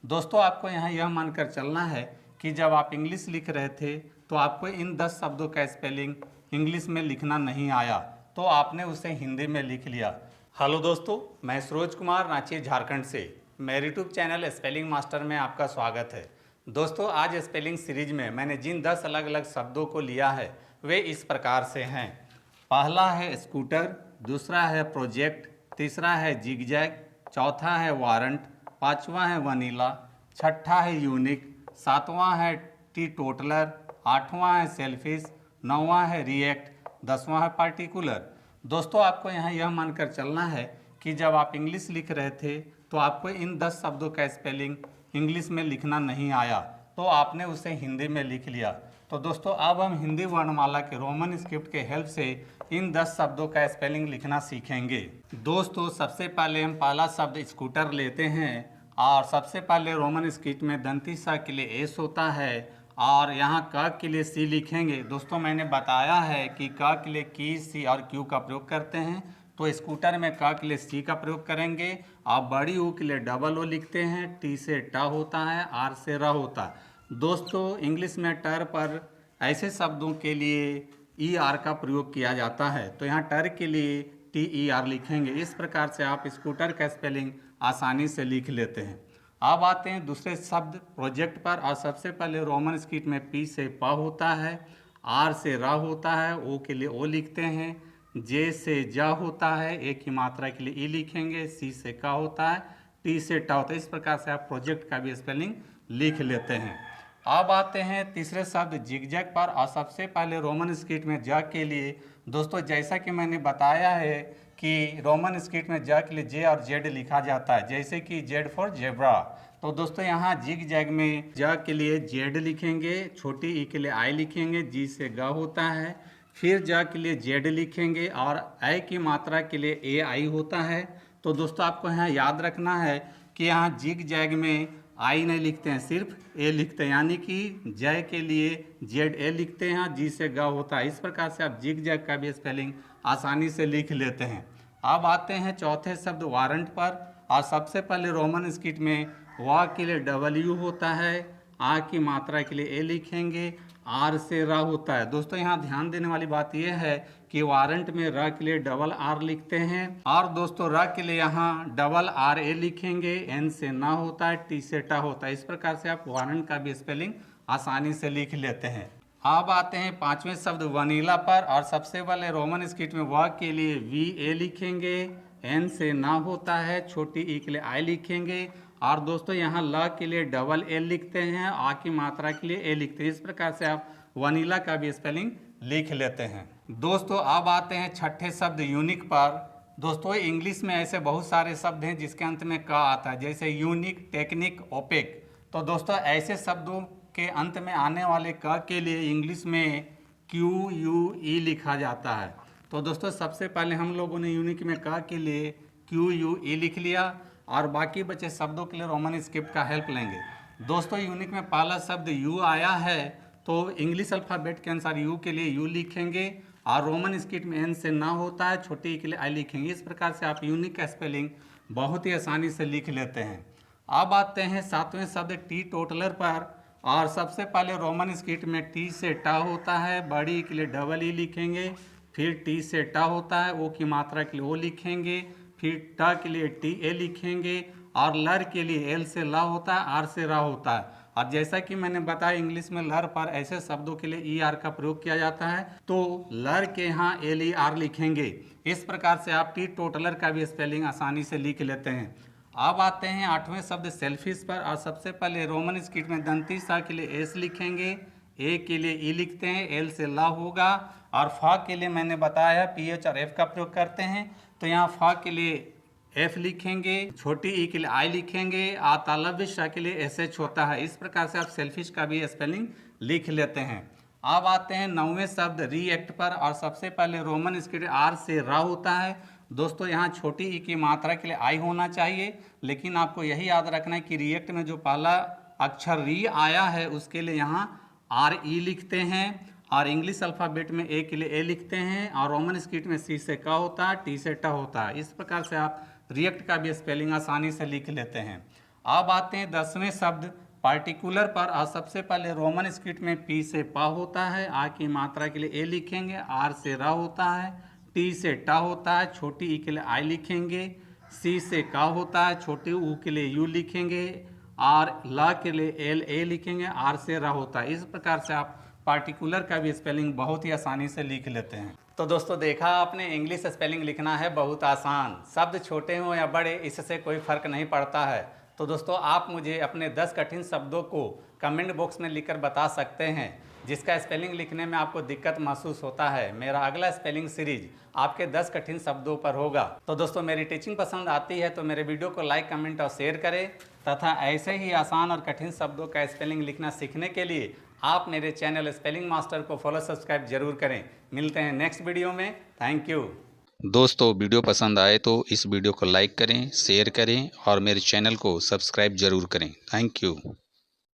दोस्तों आपको यहाँ यह मानकर चलना है कि जब आप इंग्लिश लिख रहे थे तो आपको इन 10 शब्दों का स्पेलिंग इंग्लिश में लिखना नहीं आया, तो आपने उसे हिंदी में लिख लिया। हेलो दोस्तों, मैं सरोज कुमार रांची झारखंड से मेरे यूट्यूब चैनल स्पेलिंग मास्टर में आपका स्वागत है। दोस्तों आज स्पेलिंग सीरीज में मैंने जिन 10 अलग अलग शब्दों को लिया है वे इस प्रकार से हैं। पहला है स्कूटर, दूसरा है प्रोजेक्ट, तीसरा है जिगजैग, चौथा है वारंट, पांचवा है वनीला, छठा है यूनिक, सातवां है टी टोटलर, आठवां है सेल्फिश, नौवां है रिएक्ट, 10वां है पार्टिकुलर। दोस्तों आपको यहाँ यह मानकर चलना है कि जब आप इंग्लिश लिख रहे थे तो आपको इन 10 शब्दों का स्पेलिंग इंग्लिश में लिखना नहीं आया, तो आपने उसे हिंदी में लिख लिया। तो दोस्तों अब हम हिंदी वर्णमाला के रोमन स्क्रिप्ट के हेल्प से इन 10 शब्दों का स्पेलिंग लिखना सीखेंगे। दोस्तों सबसे पहले हम पहला शब्द स्कूटर लेते हैं और सबसे पहले रोमन स्क्रिप्ट में दंती सा के लिए एस होता है और यहाँ क के लिए सी लिखेंगे। दोस्तों मैंने बताया है कि क के लिए की, सी और क्यू का प्रयोग करते हैं, तो स्कूटर में क के लिए सी का प्रयोग करेंगे और बड़ी ऊ के लिए डबल ओ लिखते हैं, टी से ट होता है, आर से र होता है। दोस्तों इंग्लिश में टर पर ऐसे शब्दों के लिए ई आर का प्रयोग किया जाता है, तो यहाँ टर के लिए टी ई आर लिखेंगे। इस प्रकार से आप स्कूटर का स्पेलिंग आसानी से लिख लेते हैं। अब आते हैं दूसरे शब्द प्रोजेक्ट पर और सबसे पहले रोमन स्क्रिप्ट में पी से प होता है, आर से रा होता है, ओ के लिए ओ लिखते हैं, जे से जा होता है, एक ही मात्रा के लिए ई लिखेंगे, सी से का होता है, टी से टा होता है। इस प्रकार से आप प्रोजेक्ट का भी स्पेलिंग लिख लेते हैं। अब आते हैं तीसरे शब्द जिगजैग पर और सबसे पहले रोमन स्क्रिप्ट में ज के लिए दोस्तों जैसा कि मैंने बताया है कि रोमन स्क्रिप्ट में ज के लिए जे और जेड लिखा जाता है, जैसे कि जेड फॉर जेब्रा। तो दोस्तों यहाँ जिगजैग में ज के लिए जेड लिखेंगे, छोटी ई के लिए आई लिखेंगे, जी से ग होता है, फिर ज के लिए जेड लिखेंगे और ए की मात्रा के लिए ए आई होता है। तो दोस्तों आपको यहाँ याद रखना है कि यहाँ जिगजैग में आई नहीं लिखते हैं, सिर्फ ए लिखते हैं, यानी कि जय के लिए जेड ए लिखते हैं, जी से ग होता है। इस प्रकार से आप जिगजैग का भी स्पेलिंग आसानी से लिख लेते हैं। अब आते हैं चौथे शब्द वारंट पर और सबसे पहले रोमन स्क्रिप्ट में वा के लिए डबल्यू होता है, आ की मात्रा के लिए ए लिखेंगे, आर से रा होता है। दोस्तों यहाँ ध्यान देने वाली बात यह है कि वारंट में र के लिए डबल आर लिखते हैं और दोस्तों र के लिए यहाँ डबल आर ए लिखेंगे, एन से ना होता है, टी से टा होता है। इस प्रकार से आप वारंट का भी स्पेलिंग आसानी से लिख लेते हैं। अब आते हैं पांचवें शब्द वनीला पर और सबसे पहले रोमन स्क्रिप्ट में व के लिए वी ए लिखेंगे, एन से ना होता है, छोटी ई के लिए आई लिखेंगे और दोस्तों यहाँ ल के लिए डबल एल लिखते हैं, आ की मात्रा के लिए ए लिखते हैं। इस प्रकार से आप वनीला का भी स्पेलिंग लिख लेते हैं। दोस्तों अब आते हैं छठे शब्द यूनिक पर। दोस्तों इंग्लिश में ऐसे बहुत सारे शब्द हैं जिसके अंत में क आता है, जैसे यूनिक, टेक्निक, ओपेक। तो दोस्तों ऐसे शब्दों के अंत में आने वाले क के लिए इंग्लिश में क्यू यू ई लिखा जाता है। तो दोस्तों सबसे पहले हम लोगों ने यूनिक में क के लिए क्यू यू ई लिख लिया और बाकी बचे शब्दों के लिए रोमन स्क्रिप्ट का हेल्प लेंगे। दोस्तों यूनिक में पहला शब्द यू आया है, तो इंग्लिश अल्फ़ाबेट के अनुसार यू के लिए यू लिखेंगे और रोमन स्क्रिप्ट में एन से ना होता है, छोटी ई के लिए आई लिखेंगे। इस प्रकार से आप यूनिक का स्पेलिंग बहुत ही आसानी से लिख लेते हैं। अब आते हैं सातवें शब्द टी टोटलर पर और सबसे पहले रोमन स्क्रिप्ट में टी से टा होता है, बड़ी ई के लिए डबल ई लिखेंगे, फिर टी से टा होता है, ओ की मात्रा के लिए ओ लिखेंगे, फिर ट के लिए टी ए लिखेंगे और लर के लिए एल से ला होता है, आर से रा होता है। और जैसा कि मैंने बताया इंग्लिश में लर पर ऐसे शब्दों के लिए ई आर का प्रयोग किया जाता है, तो लर के यहाँ एल ई आर लिखेंगे। इस प्रकार से आप टी टोटलर का भी स्पेलिंग आसानी से लिख लेते हैं। अब आते हैं आठवें शब्द सेल्फिश पर और सबसे पहले रोमन स्क्रिप्ट में दंती सा के लिए एस लिखेंगे, ए के लिए ई लिखते हैं, एल से ला होगा और फा के लिए मैंने बताया पी एच और एफ का प्रयोग करते हैं, तो यहाँ फा के लिए एफ लिखेंगे, छोटी ई के लिए आई लिखेंगे, तालव्य श के लिए एस एच होता है। इस प्रकार से आप सेल्फिश का भी स्पेलिंग लिख लेते हैं। अब आते हैं नौवें शब्द रिएक्ट पर और सबसे पहले रोमन स्क्रिप्ट आर से रा होता है। दोस्तों यहाँ छोटी ई की मात्रा के लिए आई होना चाहिए, लेकिन आपको यही याद रखना है कि रिएक्ट में जो पहला अक्षर री आया है उसके लिए यहाँ आर ई लिखते हैं और इंग्लिश अल्फ़ाबेट में ए के लिए ए लिखते हैं और रोमन स्क्रिप्ट में सी से का होता है, टी से ट होता है। इस प्रकार से आप रिएक्ट का भी स्पेलिंग आसानी से लिख लेते हैं। अब आते हैं 10वें शब्द पार्टिकुलर पर। और सबसे पहले रोमन स्क्रिप्ट में पी से पा होता है, आ की मात्रा के लिए ए लिखेंगे, आर से रा होता है, टी से टा होता है, छोटी ई के लिए आई लिखेंगे, सी से का होता है, छोटी ऊ के लिए यू लिखेंगे, आर ला के लिए एल ए लिखेंगे, आर से रा होता है। इस प्रकार से आप पार्टिकुलर का भी स्पेलिंग बहुत ही आसानी से लिख लेते हैं। तो दोस्तों देखा आपने, इंग्लिश स्पेलिंग लिखना है बहुत आसान, शब्द छोटे हों या बड़े इससे कोई फर्क नहीं पड़ता है। तो दोस्तों आप मुझे अपने 10 कठिन शब्दों को कमेंट बॉक्स में लिखकर बता सकते हैं जिसका स्पेलिंग लिखने में आपको दिक्कत महसूस होता है। मेरा अगला स्पेलिंग सीरीज आपके 10 कठिन शब्दों पर होगा। तो दोस्तों मेरी टीचिंग पसंद आती है तो मेरे वीडियो को लाइक, कमेंट और शेयर करें तथा ऐसे ही आसान और कठिन शब्दों का स्पेलिंग लिखना सीखने के लिए आप मेरे चैनल स्पेलिंग मास्टर को फॉलो, सब्सक्राइब जरूर करें। मिलते हैं नेक्स्ट वीडियो में। Thank you. दोस्तों वीडियो पसंद आए तो इस वीडियो को लाइक करें, शेयर करें और मेरे चैनल को सब्सक्राइब जरूर करें। Thank you.